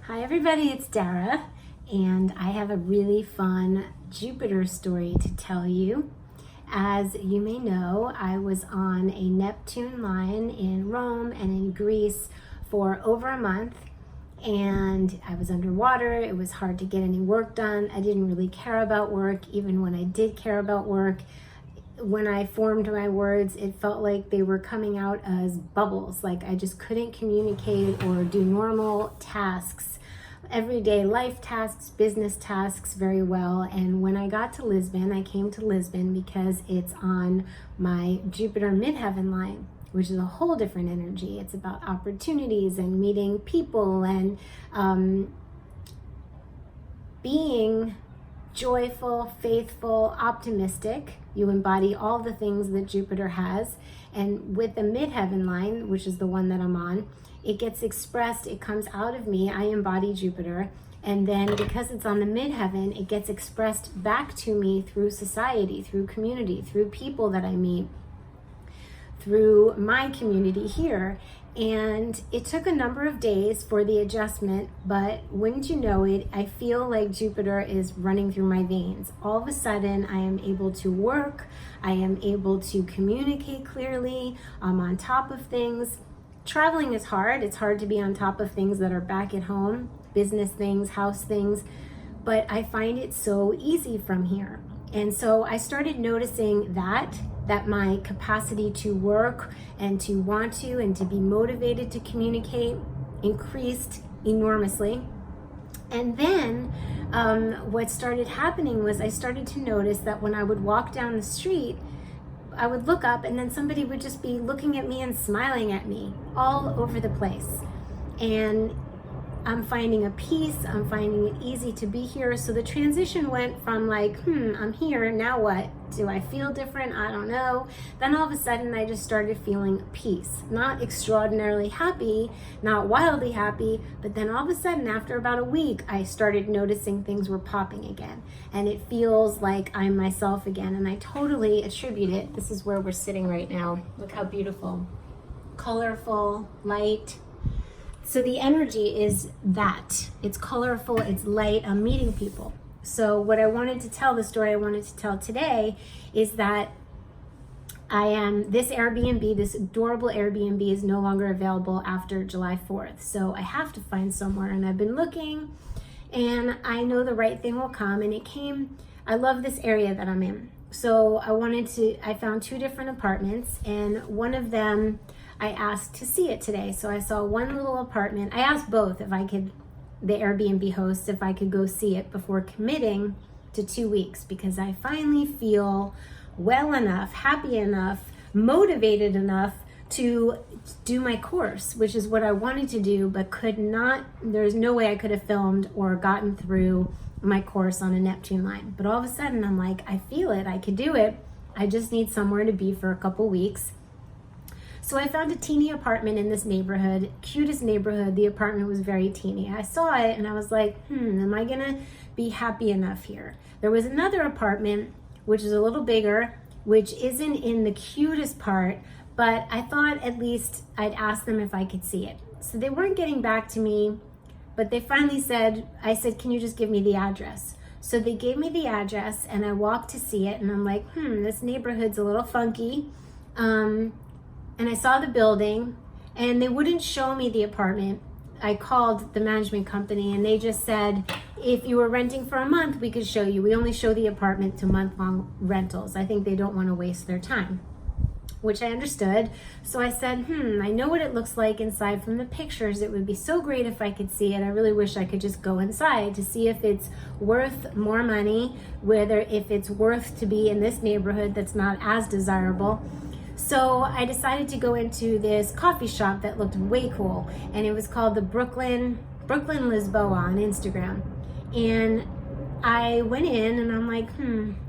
Hi everybody, it's Dara, and I have a really fun Jupiter story to tell you. As you may know, I was on a Neptune line in Rome and in Greece for over a month, and I was underwater. It was hard to get any work done. I didn't really care about work, even when I did care about work. When I formed my words, it felt like they were coming out as bubbles, like I just couldn't communicate or do normal tasks, everyday life tasks, business tasks very well. And when I got to Lisbon, I came to Lisbon because it's on my Jupiter midheaven line, which is a whole different energy. It's about opportunities and meeting people and being joyful, faithful, optimistic. You embody all the things that Jupiter has. And with the midheaven line, which is the one that I'm on, it gets expressed, it comes out of me, I embody Jupiter. And then because it's on the midheaven, it gets expressed back to me through society, through community, through people that I meet, through my community here. And it took a number of days for the adjustment, but wouldn't you know it, I feel like Jupiter is running through my veins. All of a sudden, I am able to work, I am able to communicate clearly, I'm on top of things. Traveling is hard. It's hard to be on top of things that are back at home, business things, house things, but I find it so easy from here. And so I started noticing that my capacity to work and to want to and to be motivated to communicate increased enormously. And then what started happening was I started to notice that when I would walk down the street, I would look up and then somebody would just be looking at me and smiling at me all over the place. And I'm finding a peace, I'm finding it easy to be here. So the transition went from like, I'm here, now what? Do I feel different? I don't know. Then all of a sudden I just started feeling peace. Not extraordinarily happy, not wildly happy, but then all of a sudden after about a week, I started noticing things were popping again. And it feels like I'm myself again. And I totally attribute it. This is where we're sitting right now. Look how beautiful. Colorful, light. So the energy is that. It's colorful, it's light, I'm meeting people. So what I wanted to tell, the story I wanted to tell today is that this Airbnb, this adorable Airbnb is no longer available after July 4th. So I have to find somewhere, and I've been looking and I know the right thing will come, and it came. I love this area that I'm in. So I found two different apartments, and one of them I asked to see it today. So I saw one little apartment. I asked both if I could, the Airbnb host, if I could go see it before committing to 2 weeks, because I finally feel well enough, happy enough, motivated enough to do my course, which is what I wanted to do, but could not. There's no way I could have filmed or gotten through my course on a Neptune line. But all of a sudden I'm like, I feel it, I could do it. I just need somewhere to be for a couple weeks. So I found a teeny apartment in this neighborhood, cutest neighborhood. The apartment was very teeny. I saw it and I was like, am I gonna be happy enough here? There was another apartment, which is a little bigger, which isn't in the cutest part, but I thought at least I'd ask them if I could see it. So they weren't getting back to me, but they finally said, I said, can you just give me the address? So they gave me the address and I walked to see it, and I'm like, this neighborhood's a little funky. And I saw the building, and they wouldn't show me the apartment. I called the management company and they just said, if you were renting for a month, we could show you. We only show the apartment to month-long rentals. I think they don't want to waste their time, which I understood. So I said, I know what it looks like inside from the pictures. It would be so great if I could see it. I really wish I could just go inside to see if it's worth more money, if it's worth to be in this neighborhood that's not as desirable. So I decided to go into this coffee shop that looked way cool, and it was called the Brooklyn Lisbon on Instagram. And I went in and I'm like,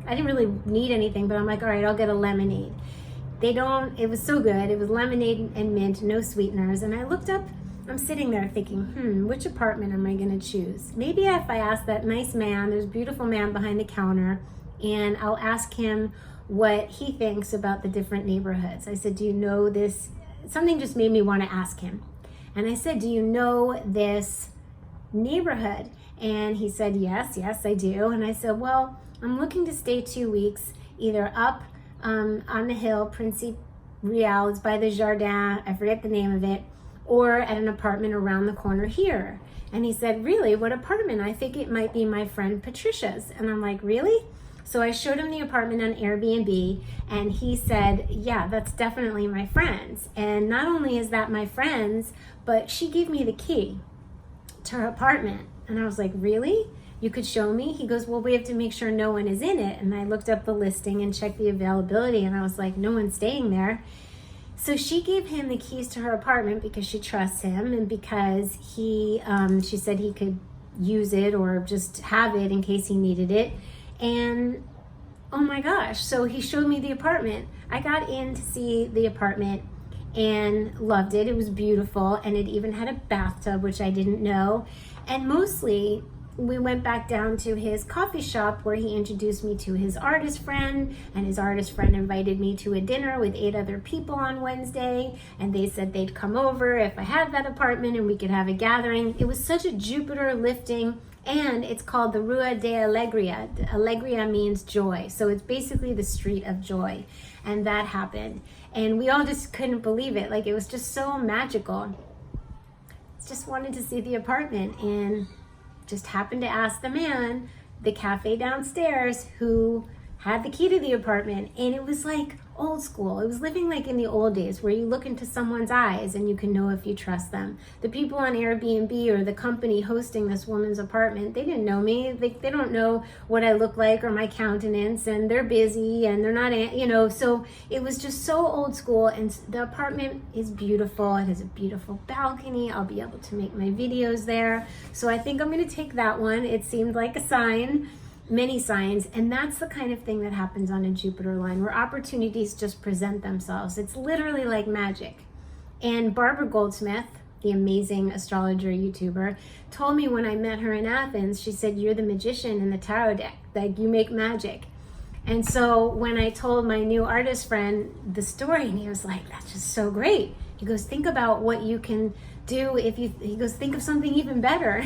I didn't really need anything, but I'm like, all right, I'll get a lemonade. It was so good. It was lemonade and mint, no sweeteners. And I looked up, I'm sitting there thinking, which apartment am I gonna choose? Maybe if I ask that nice man, there's a beautiful man behind the counter, and I'll ask him what he thinks about the different neighborhoods. I said, do you know this? Something just made me want to ask him. And I said, do you know this neighborhood? And he said, yes, I do. And I said, well, I'm looking to stay 2 weeks, either up on the hill, PREVAILS by the Jardin, I forget the name of it, or at an apartment around the corner here. And he said, really, what apartment? I think it might be my friend Patricia's. And I'm like, really? So I showed him the apartment on Airbnb, and he said, yeah, that's definitely my friend's. And not only is that my friend's, but she gave me the key to her apartment. And I was like, really? You could show me? He goes, well, we have to make sure no one is in it. And I looked up the listing and checked the availability, and I was like, no one's staying there. So she gave him the keys to her apartment because she trusts him, and because she said he could use it or just have it in case he needed it. And oh my gosh, so he showed me the apartment. I got in to see the apartment and loved it. It was beautiful, and it even had a bathtub, which I didn't know. And mostly we went back down to his coffee shop where he introduced me to his artist friend, and his artist friend invited me to a dinner with 8 other people on Wednesday, and they said they'd come over if I had that apartment and we could have a gathering. It was such a Jupiter lifting, and it's called the Rua de Alegria. Alegria means joy, so it's basically the street of joy. And that happened, and we all just couldn't believe it. Like, it was just so magical. Just wanted to see the apartment, and just happened to ask the man, the cafe downstairs, who had the key to the apartment. And it was like old school. It was living like in the old days, where you look into someone's eyes and you can know if you trust them. The people on Airbnb, or the company hosting this woman's apartment, they didn't know me. They don't know what I look like or my countenance, and they're busy and they're not, so it was just so old school. And the apartment is beautiful. It has a beautiful balcony. I'll be able to make my videos there. So I think I'm going to take that one. It seemed like a sign. Many signs, and that's the kind of thing that happens on a Jupiter line, where opportunities just present themselves. It's literally like magic. And Barbara Goldsmith, the amazing astrologer YouTuber, told me when I met her in Athens, she said, you're the magician in the tarot deck, like you make magic. And so when I told my new artist friend the story, and he was like, that's just so great. He goes, think about what you can do he goes, think of something even better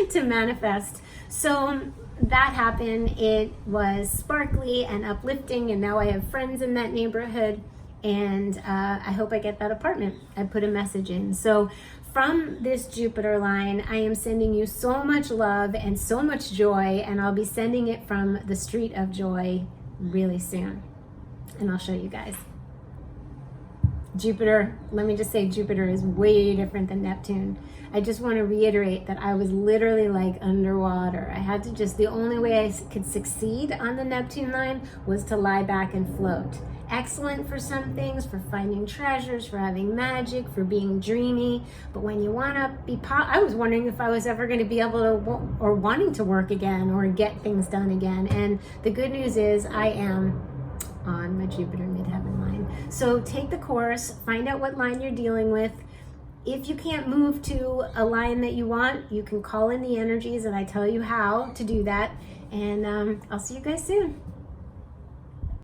to manifest. So that happened. It was sparkly and uplifting, and now I have friends in that neighborhood, and I hope I get that apartment. I put a message in. So from this Jupiter line, I am sending you so much love and so much joy, and I'll be sending it from the Street of Joy really soon, and I'll show you guys. Jupiter, let me just say, Jupiter is way different than Neptune. I just want to reiterate that I was literally like underwater. I had to the only way I could succeed on the Neptune line was to lie back and float. Excellent for some things, for finding treasures, for having magic, for being dreamy. But when you want to be, I was wondering if I was ever going to be able to, or wanting to work again or get things done again. And the good news is I am on my Jupiter midheaven line. So take the course, find out what line you're dealing with. If you can't move to a line that you want, you can call in the energies, and I tell you how to do that. And I'll see you guys soon.